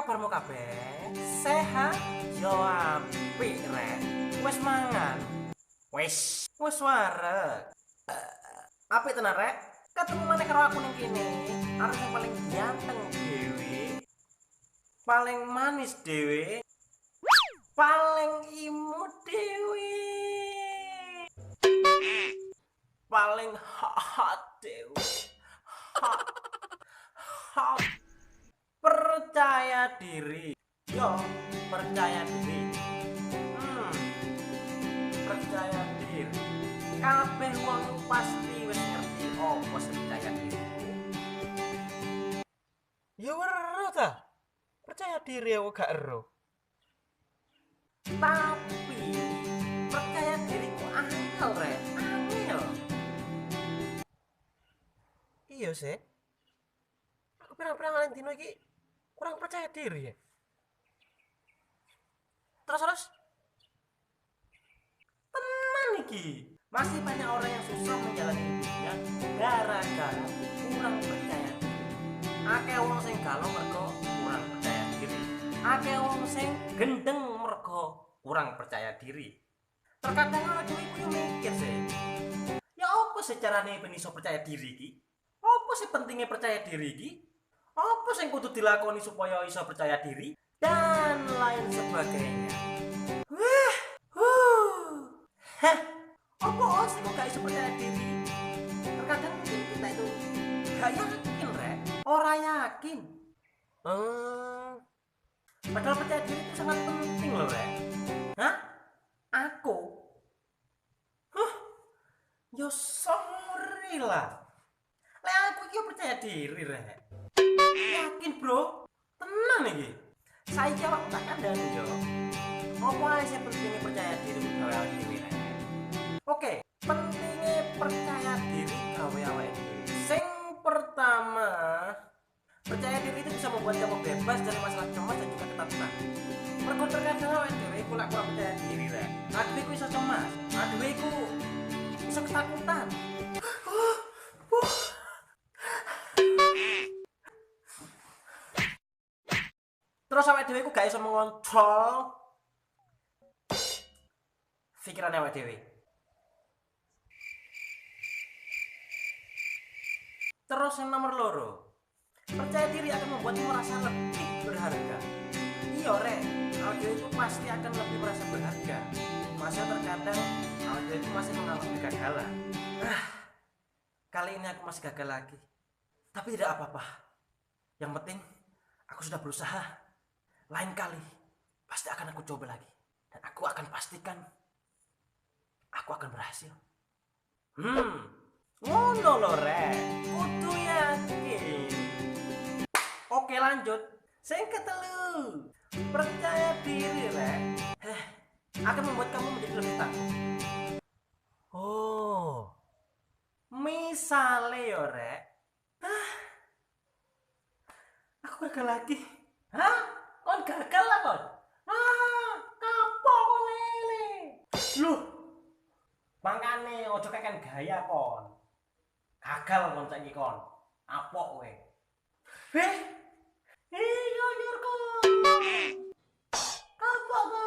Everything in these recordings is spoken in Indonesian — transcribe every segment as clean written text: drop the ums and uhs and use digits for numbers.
kabarmu kabeh? Sehat? Yo apik rek. Wes mangan? Wes wareg. Apik tenan rek. Ketemu maneh karo aku ning kene. Arep yang paling ganteng dhewe. Paling manis dhewe. Paling imut dhewe. Paling hot dhewe. Hot. Percaya diri. Yo, percaya diri. Percaya diri. Kabeh wong pasti wis ngerti opo percaya diri. Ya weruh ta. Percaya diri aku gak ero. Tapi percaya diriku angel rek. Angel. Iya sih. Aku pirang-pirang ngalih dino iki kurang percaya diri ya. Terus teman iki. Masih banyak orang yang susah menjalani hidupnya gara-gara kurang percaya diri. Akeh wong sing galau mergo kurang percaya diri. Akeh wong sing gendeng mergo kurang percaya diri. Terkadang awake dhewe ku yo mikir sih. Ya apa sih carane ben iso percaya diri iki? Apa sih pentingnya percaya diri iki? Apa sing kudu dilakoni supaya iso percaya diri? Dan lain sebagainya. Hah? Apa sih kok gak iso percaya diri? Terkadang mungkin kita itu gak yakin rek. Orang yakin. Padahal percaya diri itu sangat penting loh rek. Hah? Aku? Yo sorry lah. Lek aku iki percaya diri rek. Yakin bro. Tenang iki. Saiki awakmu tak kandhani yo. Apa ae sing pentingnya percaya diri gawe awake dhewe rek. Oke, pentingnya percaya diri gawe awake dhewe. Sing pertama, percaya diri itu bisa membuat kamu bebas dari masalah cemas dan juga ketakutan. Mergo terkadang awake dhewe ku lek kurang percaya diri rek. Aduh iku iso cemas, aduh iku iso ketakutan. Terus awake dhewe ku gak iso mengontrol pikiran awake dhewe. Terus yang nomor loro, percaya diri akan membuatmu merasa lebih berharga. Iya rek, awake dhewe itu pasti akan lebih merasa berharga. Masa terkadang awake dhewe itu masih mengalami kegagalan. Kali ini aku masih gagal lagi. Tapi tidak apa-apa. Yang penting aku sudah berusaha. Lain kali pasti akan aku coba lagi. Dan aku akan pastikan aku akan berhasil. Ngono lho rek. Kudu yakin. Oke lanjut. Sing ketelu. Percaya diri rek. Akan membuat kamu menjadi lebih takut. Oh, Misale yo rek. Aku gagal lagi. Hah? Kon gagal lah kon? Kapo kon lele? Loh. Mangkane ojo keken gaya kon. Gagal kon saiki kon. Apok kowe. Iya nyurku. Kapok kon?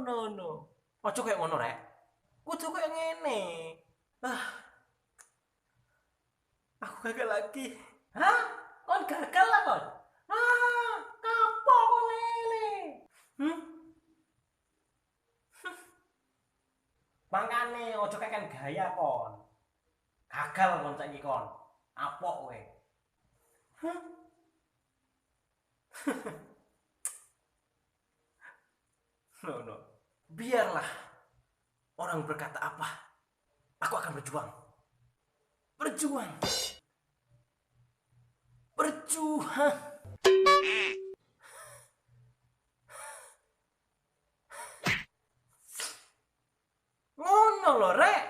No. Ojo kayak ngono rek. Kudu kayak ngene. Aku gagal lagi. Hah? Kon gagal lah kon? Kapok kon lele? Mangkane ojo keken gaya kon. Gagal kon saiki kon. Apok kowe. No. Biarlah orang berkata apa. Aku akan berjuang. Berjuang. Ngono lho rek.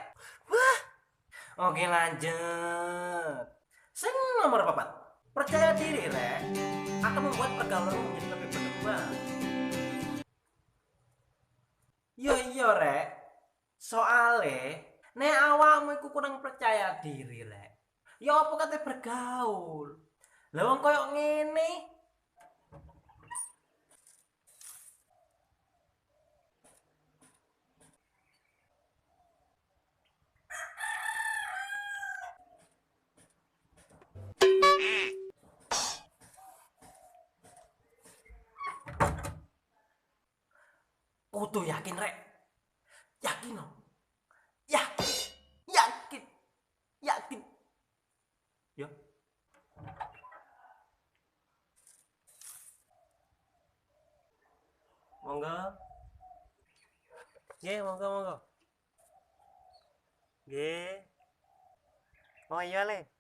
Oke lanjut. Sing nomor papat, percaya diri rek akan membuat pergaulan menjadi lebih berkembang. Iya rek, soale nek awakmu iku kurang percaya diri rek, ya apa kate bergaul. Lah wong koyo ngene. Kudu yakin rek. Yakin no. Yakin. Yakin. Yakin. Yo. Monggo. Nggih, monggo monggo. Nggih. Oh iya le.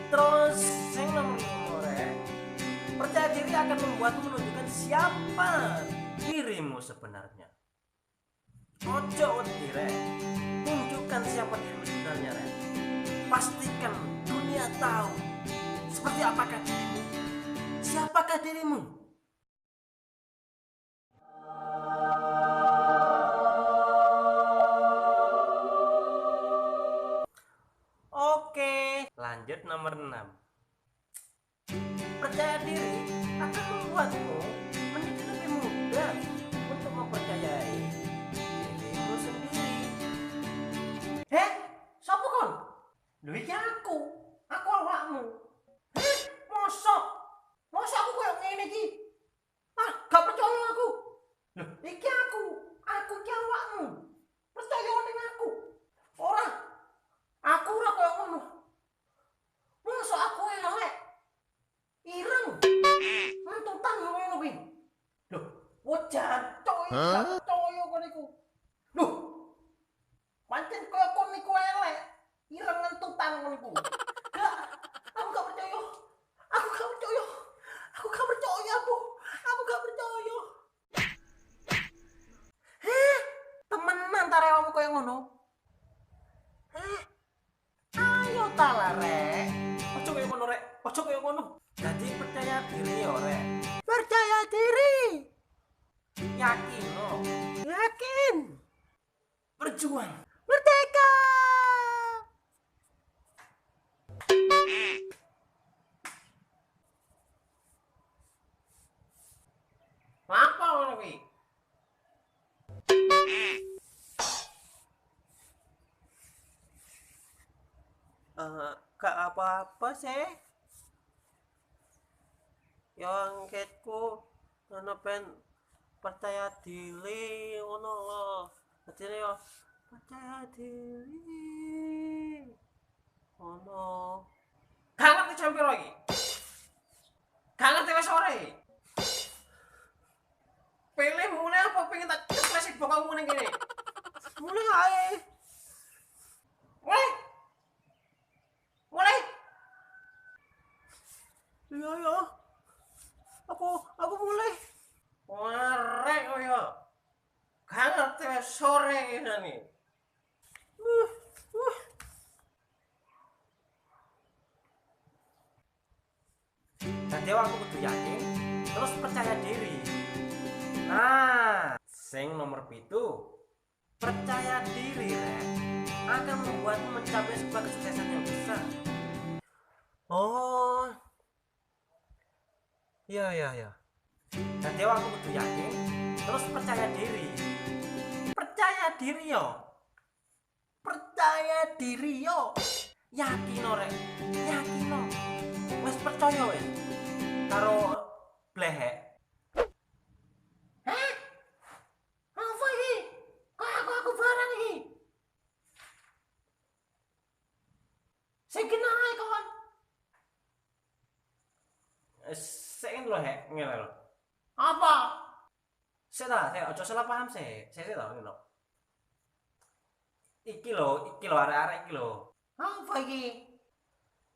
Terus sing nomor 5 rek. Percaya diri akan membuatmu menunjukkan siapa dirimu sebenarnya. Ojo wedi rek. Tunjukkan siapa dirimu sebenarnya rek. Pastikan dunia tahu seperti apakah dirimu. Siapakah dirimu? Oke, lanjut nomor 6. Percaya diri akan membuatmu menjadi lebih mudah untuk mempercayai dirimu sendiri. Heh, sapa kon? Lho iki aku awakmu. Heh, mosok aku koyo ngene iki. Ah, gak percaya aku. Lho, iki aku iki awakmu. Percaya ning aku. Aku ora koyo ngono. Mosok aku elek. Ireng. Mentutan ngono kuwi. Lho, jancuk iki gak percaya kon iku. Lho. Pancen koyo kon niku elek. Ireng mentutan ngono iku. Gak, aku gak percaya. Aku gak percaya. Aku gak percaya, Bu. Aku gak percaya. Heh, temenan ta rewangmu koyo ngono? Heh. Ayo ta lah rek. Ojo koyo ngono rek. Ojo koyo ngono. Jadi percaya diri ya rek. Percaya diri. Yakin lo. Yakin. Berjuang. Merdeka. Apa ngono kuwi? Gak apa-apa sih. Yang angketku ana ben percaya diri ngono lho. Dadi yo percaya diri. Ngono. Gak ngerti jam piro iki? Gak ngerti wis sore. Pilih mulai apa pengen tak ceples bokongmu ning kene? Mulai ae. Mulai. Iya ya. Aku mulai. Warek koyo. Gak ngerti wis sore iki. Dadi aku kudu yakin, terus percaya diri. Nah, sing nomor 7. Percaya diri rek akan membuatmu mencapai sebuah kesuksesan yang besar. Oh. Iya. Dadi aku kudu yakin, terus percaya diri. Percaya diri yo. Percaya diri yo. Yakin rek. Yakin. Wis percaya wis. Karo blehek. Hah? Apa iki? Kok aku barang iki? Sing kenae kawan. Sing lho hek ngene lho. Apa? Sik ta, aja salah paham sik. Sik ta ngono. Iki lho arek-arek iki lho. Apa iki?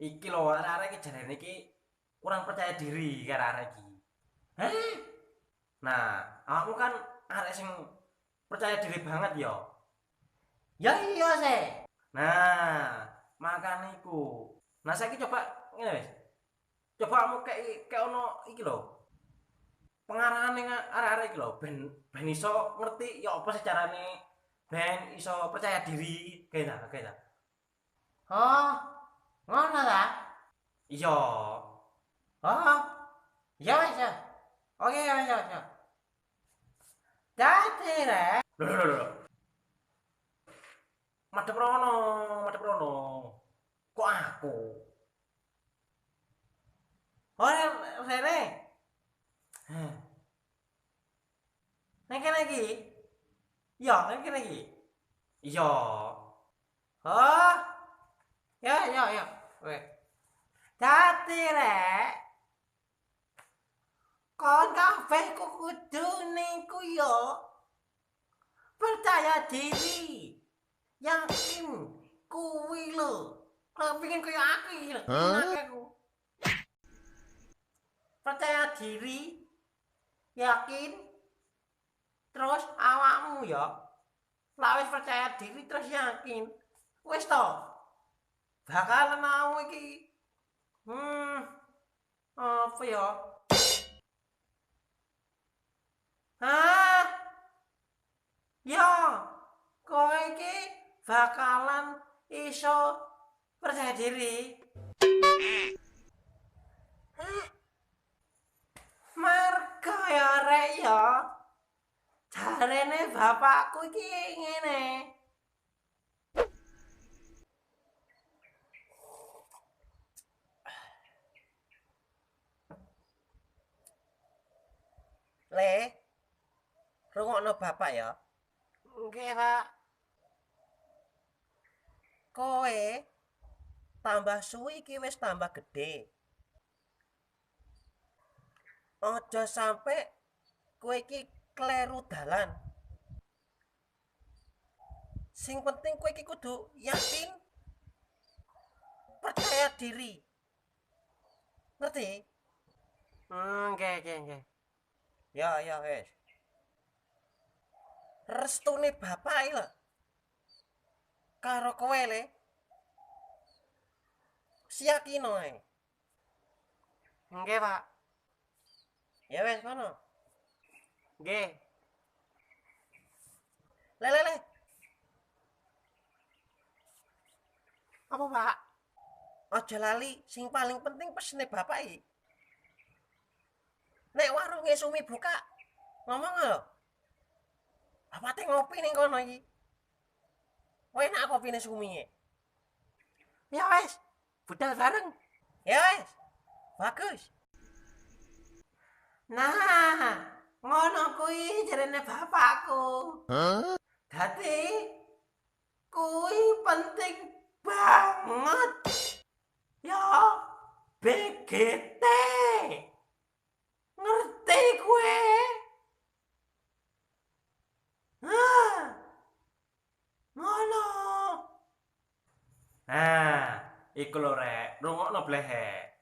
Iki lho arek-arek iki jarene iki kurang percaya diri karo arek iki. Heh. Nah, awakmu kan arek sing percaya diri banget ya. Ya iya sih. Nah, makane iku. Nah, saiki coba ngene wis. Coba kamu kayak ono iki lho. Pengarahan ning arek-arek iki lho ben iso ngerti ya apa sih carane ben iso percaya diri kayak. Oh, ngono ta? Iya. Oh, ya wis ya. Oke, ya wis ya. Dadi rek. Lho. Madhep rono. Kok aku? Ora rene. Heh. Nek kene iki. Ya, nek kene iki. Iya. Oh. Ya. Weh. Dadi rek. Kon kabeh kudu niku yo. Percaya diri. Yakin kuwi lho. Kalau pengen kaya aku iki lho. Aku. Percaya diri. Yakin. Terus awakmu ya. Lah wis percaya diri terus yakin. Wis to. Bakalan mau iki. Apa ya? Hah? Ya. Kowe iki bakalan iso percaya diri. Marga ya rek ya. Jarene bapakku iki ngene. Le, rungokno bapak ya. Nggih, Pak. Kowe tambah suwi iki wis tambah gede. Aja sampe kowe iki kleru dalan. Sing penting kowe iki kudu yakin percaya diri. Ngerti? Nggih. Ya wis. Restune bapak iki lho. Karo kowe le. Siyakino ae. Nggih, Pak. Ya wis ngono. Nggih. Le. Apa, Pak? Aja lali, sing paling penting pesene bapak iki. Nek warunge Sumi buka, ngomong lho. Bapak teh ngopi ning kono iki. Enak kopine Sumi. Ya wis, budal bareng. Ya wis. Bagus. Nah, ngono kuwi jarene bapakku. Dadi kuwi penting banget. Ya, BGT. Ngerti kowe? Ngono. Nah, iku lho rek, rungokno blehek.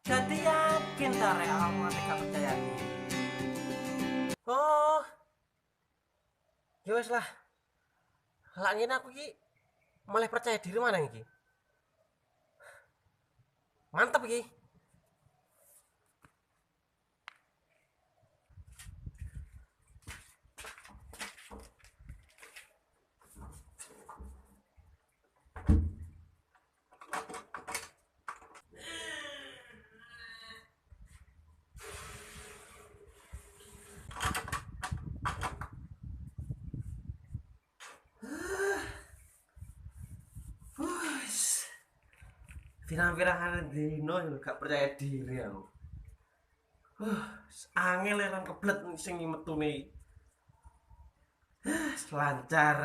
Jadi yakin ta rek awakmu nek gak percaya diri. Oh. Ya wis lah. Lah ngene aku iki malah percaya diri mana iki. Mantep iki. Pirang-pirang dino gak percaya diri aku. Angel lan keblet sing metune. Lancar.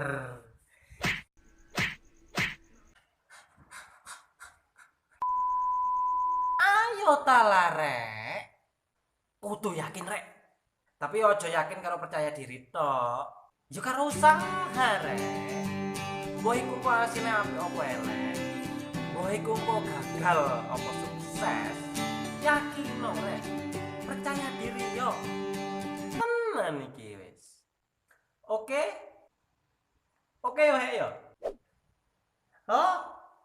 Ayo ta lah rek. Kudu yakin rek. Tapi ojo yakin karo percaya diri tok. Yo karo usaha rek. Mbok iku hasilnya apik apa elek. Mbok iku gagal apa sukses. yakino rek. Percaya diri yo. Tenan iki wis. Oke? Oke yo he yo. Oh,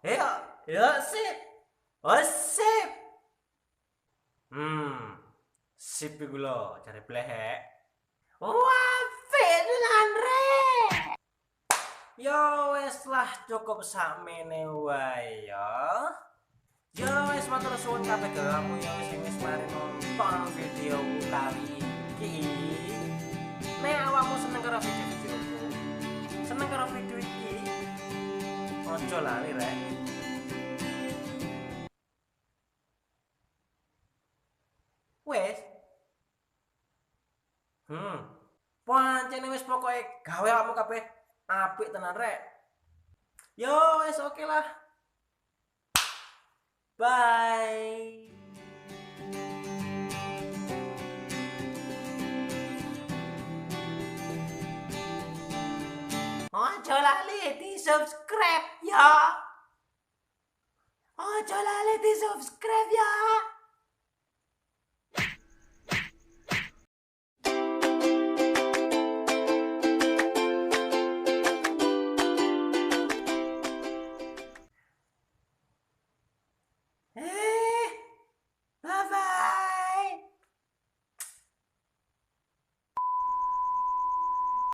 yo, yo sip. Oh sip. Sip iku lho, jare blehek. Wah, tenan rek. Yo wes lah cukup sakmene wae ya. Yo wes matur suwun kabeh kamu ya wis mari nonton video kali iki. Nek awakmu seneng karo video-videoku, seneng karo video iki, ojo lali rek. Wes. Pancene wis pokoke gawe awakmu kabeh apik tenan rek. Yo wes oke lah. Bye. Ojo lali di subscribe ya. Ojo lali di subscribe ya.